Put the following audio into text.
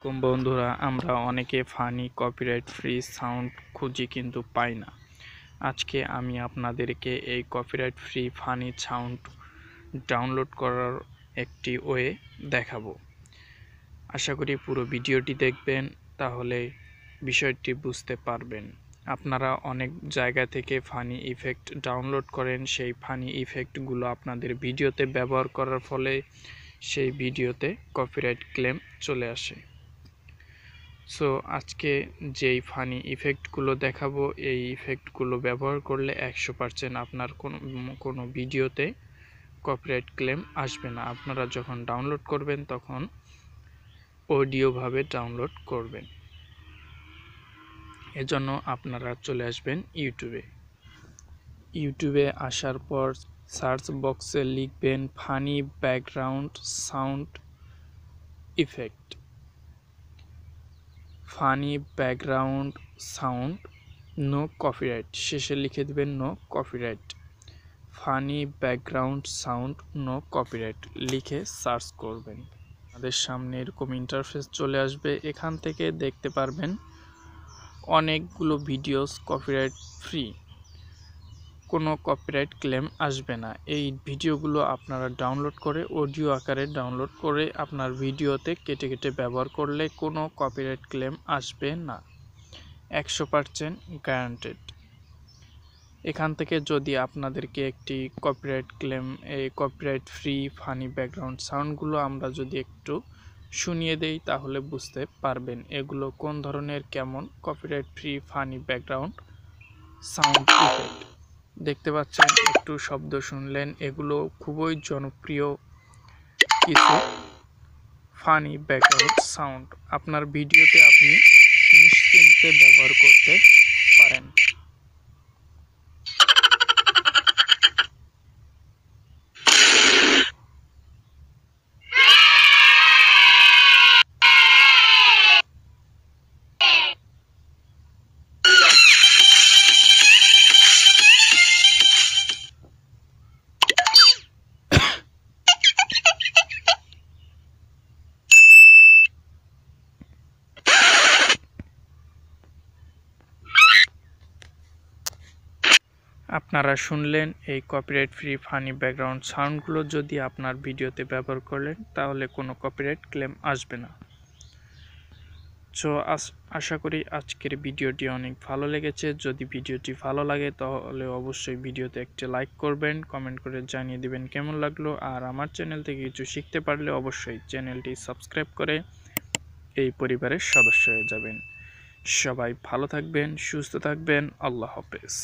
বন্ধুরা, আমরা অনেকে ফানি কপিরাইট ফ্রি সাউন্ড খুঁজি কিন্তু পাই না। আজকে আমি আপনাদেরকে এই copyright free funny sound download করার একটি ওয়ে দেখাবো। আশা করি পুরো ভিডিওটি দেখবেন, তাহলে বিষয়টি বুঝতে পারবেন। আপনারা অনেক জায়গা থেকে ফানি ইফেক্ট ডাউনলোড করেন, সেই ফানি ইফেক্টগুলো আপনাদের ভিডিওতে ব্যবহার করার ফলে সেই ভিডিওতে কপিরাইট ক্লেম চলে আসে। সো আজকে যেই ফানি ইফেক্টগুলো দেখাবো, এই ইফেক্টগুলো ব্যবহার করলে 100% আপনার কোনো ভিডিওতে কপিরাইট ক্লেম আসবে না। আপনারা যখন ডাউনলোড করবেন তখন অডিওভাবে ডাউনলোড করবেন। এজন্য আপনারা চলে আসবেন ইউটিউবে আসার পর সার্চ বক্সে লিখবেন funny background sound effect. Funny background sound no copyright, শেষে লিখে দেবেন no copyright. Funny background sound no copyright লিখে সার্চ করবেন। আমাদের সামনে এরকম ইন্টারফেস চলে আসবে। এখান থেকে দেখতে পারবেন অনেকগুলো ভিডিওস কপিরাইট ফ্রি, কোনো কপিরাইট ক্লেম আসবে না। এই ভিডিওগুলো আপনারা ডাউনলোড করে অডিও আকারে ডাউনলোড করে আপনার ভিডিওতে কেটে কেটে ব্যবহার করলে কোনো কপিরাইট ক্লেম আসবে না, 100% গ্যারান্টেড। এখান থেকে যদি আপনাদেরকে একটি কপিরাইট ক্লেম, এই কপিরাইট ফ্রি ফানি ব্যাকগ্রাউন্ড সাউন্ডগুলো আমরা যদি একটু শুনিয়ে দেই, তাহলে বুঝতে পারবেন এগুলো কোন ধরনের, কেমন copyright free funny background sound effect. দেখতে পাচ্ছেন, একটু শব্দ শুনলেন, এগুলো খুবই জনপ্রিয় কিছু ফানি ব্যাকগ্রাউন্ড সাউন্ড। আপনার ভিডিওতে আপনি নিশ্চিন্তে ব্যবহার করতে পারেন। আপনারা শুনলেন এই কপিরাইট ফ্রি ফানি ব্যাকগ্রাউন্ড সাউন্ডগুলো যদি আপনার ভিডিওতে ব্যবহার করলেন, তাহলে কোনো কপিরাইট ক্লেম আসবে না। সো আশা করি আজকের ভিডিওটি অনেক ভালো লেগেছে। যদি ভিডিওটি ভালো লাগে তাহলে অবশ্যই ভিডিওতে একটি লাইক করবেন, কমেন্ট করে জানিয়ে দিবেন কেমন লাগলো। আর আমার চ্যানেল থেকে কিছু শিখতে পারলে অবশ্যই চ্যানেলটি সাবস্ক্রাইব করে এই পরিবারের সদস্য হয়ে যাবেন। সবাই ভালো থাকবেন, সুস্থ থাকবেন। আল্লাহ হাফেজ।